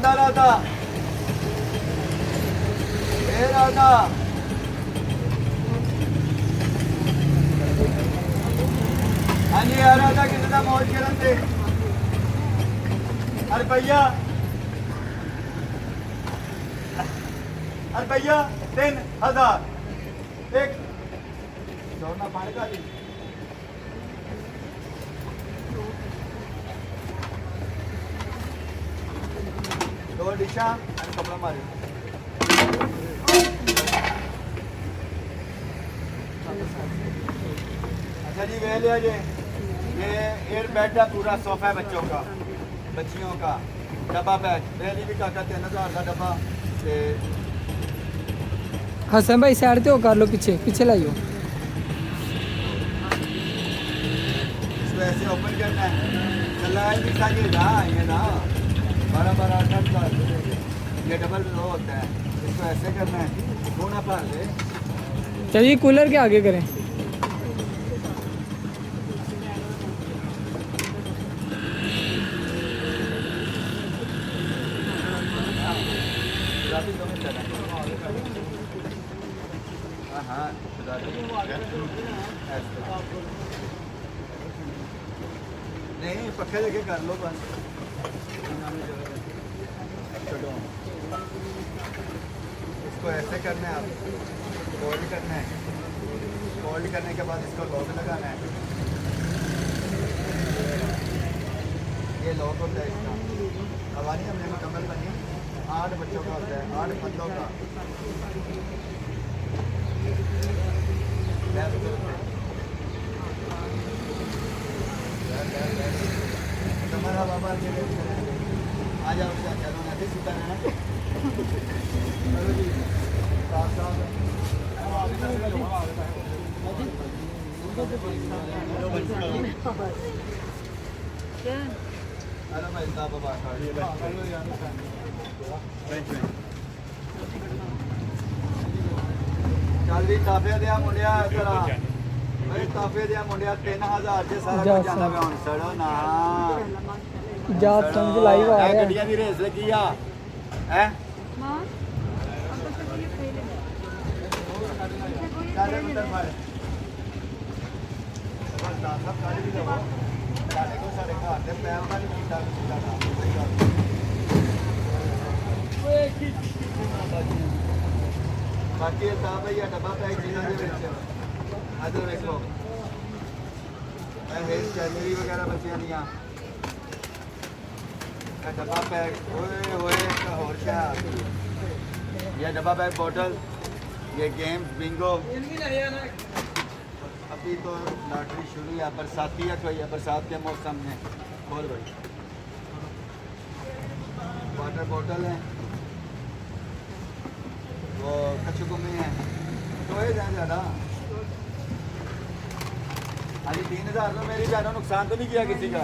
राधा राधा हे राधा हाँ जी यार राधा कितना मौज करन दे रुपया 3000 एक छोड़ना पानी का दी दो डिशा कपड़ा मारे अच्छा जी वे लिया जी ये एयर बेड है पूरा सोफा है बच्चों का बच्चियों का डब्बा बैग पहली भी काका 3000 का डब्बा ते हसन भाई साइड ते हो कर लो पीछे पीछे लाइयो इसको ऐसे ओपन करना है चला है दिखा ये ना बड़ा बड़ा ठंडा ये डबल लो होता है इसको ऐसे करना है मुंह ना भर दे चलिए कूलर के आगे करें हाँ नहीं पक्के लेके कर लो बस छोड़ो इसको ऐसे करना है आप फोल्ड करना है फोल्ड करने के बाद इसको लॉक लगाना है ये लॉक होता है इसका हमारी हमने मुकम्मल बनी 8 बच्चों का होता है 8 बंदों का तुम्हारा बाबा आ जाओ चलो ना भी सीता रहना चलो जी साफ हेलो भाई साहब बाबा ਚੱਲ ਵੀ ਤਾਫੇ ਦਿਆ ਮੁੰਡਿਆ ਜਰਾ ਬਈ ਤਾਫੇ ਦਿਆ ਮੁੰਡਿਆ 3000 ਚ ਸਾਰਾ ਕੁਝ ਜਾਂਦਾ ਪਿਆ ਹੁਣ ਸੜੋ ਨਾ ਜਾਤ ਸਮਝ ਲਾਈਵ ਆ ਇਹ ਰਿਹਾ ਗੱਡੀਆਂ ਦੀ ਰੇਸ ਲੱਗੀ ਆ ਹੈ ਮਾਂ ਆਪਾਂ ਚੱਲੀਏ ਪਹਿਲੇ ਚੱਲ ਮੁੰਡਾ ਫੜ ਬਸ ਦਾ ਸਭ ਕਾੜੀ ਵੀ ਲਵੋ ਸਾਡੇ ਕੋਲ ਸਾਡੇ ਘਰ ਦੇ ਪੈਰ ਦਾ ਨਹੀਂ ਕੀਤਾ ਨਾ ਓਏ ਕੀ बाकी था भैया डब्बा पैक जिला अदर देखो हेयर स्टाइलरी वगैरह बच्चियां दियां डब्बा पैक ओए ओए और क्या ये डब्बा पैक बोतल ये गेम्स बिंगो अभी तो लॉटरी शुरू है बरसाती है कोई है बरसात के मौसम में खोल भाई वाटर बोतल है वो कचुगुम्मी है तो ये ज़्यादा अभी 3000 में मेरी बहनों नुकसान तो नहीं किया किसी का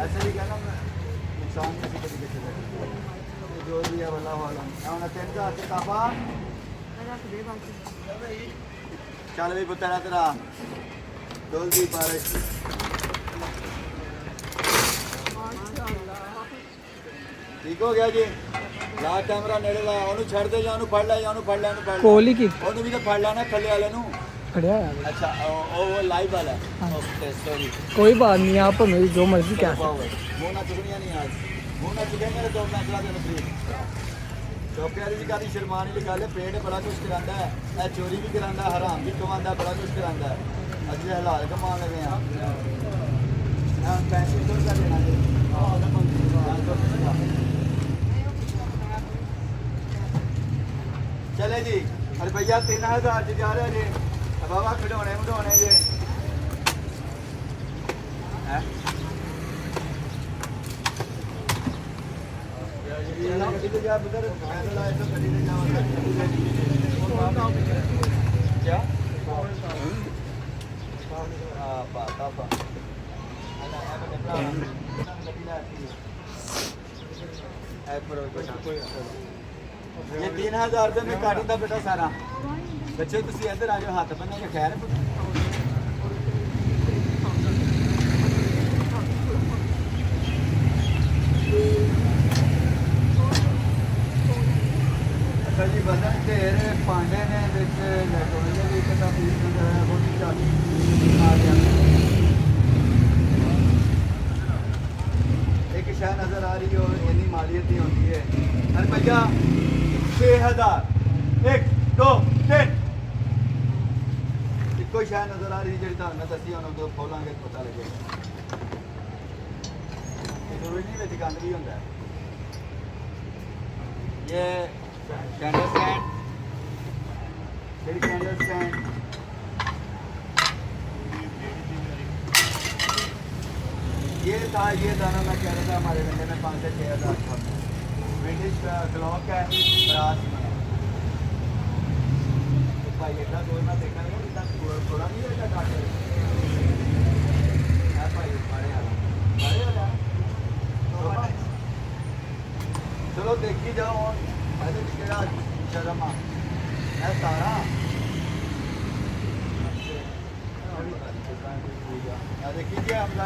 ऐसे भी कहना नुकसान किसी का किसी का जो भी है वल्लाह आलम ना 3000 से काबा चल भी पुत्रा तेरा डोल दी बारिश ठीक हो गया जी ਲਾਸਟ ਕੈਮਰਾ ਨੇੜੇ ਲਾ ਉਹਨੂੰ ਛੱਡ ਦੇ ਜਾਂ ਉਹਨੂੰ ਫੜ ਲੈ ਜਾਂ ਉਹਨੂੰ ਫੜ ਲੈ ਉਹਨੂੰ ਫੜ ਲੈ ਕੋਲੀ ਕੀ ਉਹਨੂੰ ਵੀ ਤਾਂ ਫੜ ਲੈਣਾ ਥੱਲੇ ਵਾਲੇ ਨੂੰ खड़िया है अच्छा वो लाइव वाला हाँ। ओके सॉरी कोई बात नहीं आप मेरी जो मर्जी क्या मुँह ना चुगनिया नहीं आज मुँह ना चुके मेरे तो मैं चला देना प्लीज चौकियारी जी का शर्मा नहीं लिखा ले पेट बड़ा कुछ करांदा है ए चोरी भी करांदा हराम भी कमांदा बड़ा कुछ करांदा है अज हलाल कमा लगे हैं पैसे तो कर देना चले जी रुपया 3000 जा रहा जी बाबा खिडौने मुडौने जी क्या ये 3000 रुपये में काटूंगा बेटा सारा बच्चे तुम इधर आ जाओ हाथ बनने का खैर जी बदन ढेर पांडे ने विच इलेक्ट्रॉनिक भी पता पीस नजर आया बहुत चाली आ गया एक शह नजर आ रही है और इतनी मालियत ही होती है रुपया 6000 1 2 3 कोई शह नजर आ रही है जी मैं दसी उन्होंने खोलांगे तो पता लगेगा जरूरी नहीं विच गंद भी होंगे ये कैंडल स्टैंड कैंडल स्टैंड ये था ये दाना मैं कह रहा था हमारे बंदे में 5 से 6 हज़ार था ब्रिटिश क्लॉक है ब्रास में तो भाई एडा दो मैं देखा नहीं इतना थोड़ा नहीं है डॉक्टर है भाई बड़े वाला चलो देखी जाओ और ऐसे केड़ा शर्म आ मैं सारा देखी क्या हमला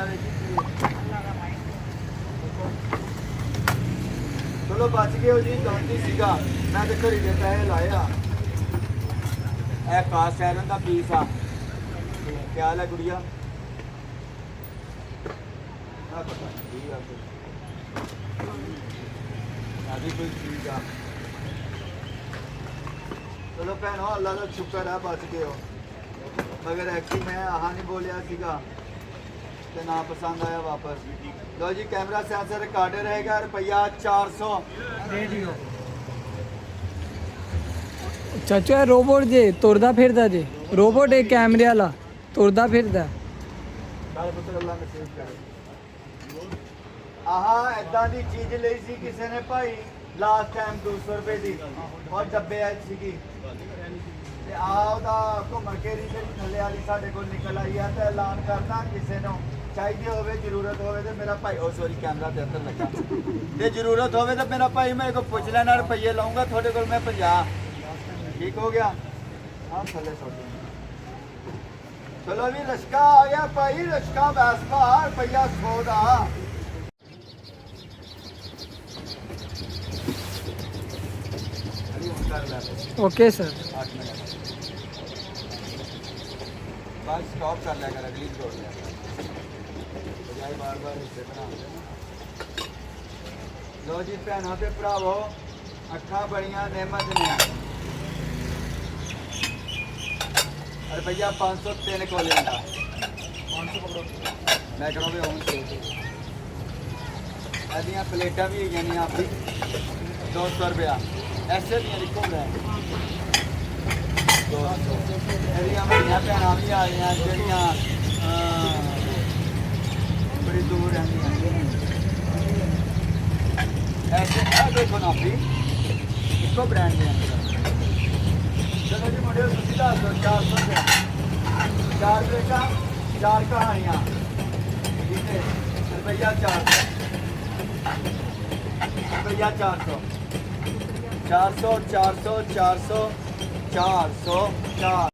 चलो बच गए हो जी दौड़ती सीगा मैं तो घड़ी के पैसे लाया ए कास्ट आयरन का पीस आ क्या हाल है गुड़िया पता नहीं अभी कोई चीज आ चलो भैनों अल्लाह का शुक्र है बच गए हो मगर एक्चुअली मैं आहा नहीं बोलिया सीगा ते ना पसंद आया वापस लो जी कैमरा सेंसर रिकॉर्डर रहेगा रुपया 400 दे दियो चाचू है रोबोट जे तुरदा फिरदा जे रोबोट है कैमरे वाला तुरदा फिरदा सारे पुत्र अल्लाह नसीब करे आहा इदां दी चीज ਲਈ ਸੀ ਕਿਸੇ ਨੇ ਭਾਈ ਲਾਸਟ ਟਾਈਮ 200 ਰੁਪਏ ਦੀ ਔਰ ਡੱਬੇ ਆਈ ਸੀਗੀ ਤੇ ਆ ਉਹਦਾ ਘੁੰਮਣ ਕੇ ਰੀ ਜਿਹੜੀ ਥੱਲੇ ਵਾਲੀ ਸਾਡੇ ਕੋਲ ਨਿਕਲ ਆਈ ਆ ਤੇ ਐਲਾਨ ਕਰਦਾ ਕਿਸੇ ਨੂੰ ਚਾਹੀਦੀ ਹੋਵੇ ਜ਼ਰੂਰਤ ਹੋਵੇ ਤੇ ਮੇਰਾ ਭਾਈ ਉਹ ਸੌਰੀ ਕੈਮਰਾ ਤੇ ਅੰਦਰ ਲੱਗਾ ਤੇ ਜ਼ਰੂਰਤ ਹੋਵੇ ਤਾਂ ਮੇਰਾ ਭਾਈ ਮੇਰੇ ਕੋਲ ਪੁੱਛ ਲੈਣਾ ਰੁਪਈਏ ਲਾਉਂਗਾ ਤੁਹਾਡੇ ਕੋਲ ਮੈਂ 50 ਠੀਕ ਹੋ ਗਿਆ ਆ ਥੱਲੇ ਸੁੱਟ ਚਲੋ ਵੀ ਲਸ਼ਕਾ ਆ ਗਿਆ ਭਾਈ ਲਸ਼ਕਾ ਵੈਸਪਾ ਰੁਪਈਆ 100 ਦਾ ओके सर बस स्टॉप कर लिया कर अगली छोड़ लिया बजाय बार बार हिस्से बना लो जी भैनों ते भरावो अखा बड़ियां नेमत ने रुपया 503 को लेंदा 500 पकड़ो मैं करो भी होम ऐदियां प्लेटा भी है नहीं आपकी 200 रुपया ऐसे दियां लिखो मैं 200 ऐदियां बड़ियां भैनां भी आ गई ਜਿਹੜੀਆਂ बड़ी दूर रहंदियां ऐसे देखो ना आपकी इसको ब्रांड दिया चलो जी मुझे सीधा 400 रुपया 4 बेटा 4 कहानियाँ ठीक है रुपया 400 रुपया 400 400 400 400 400 4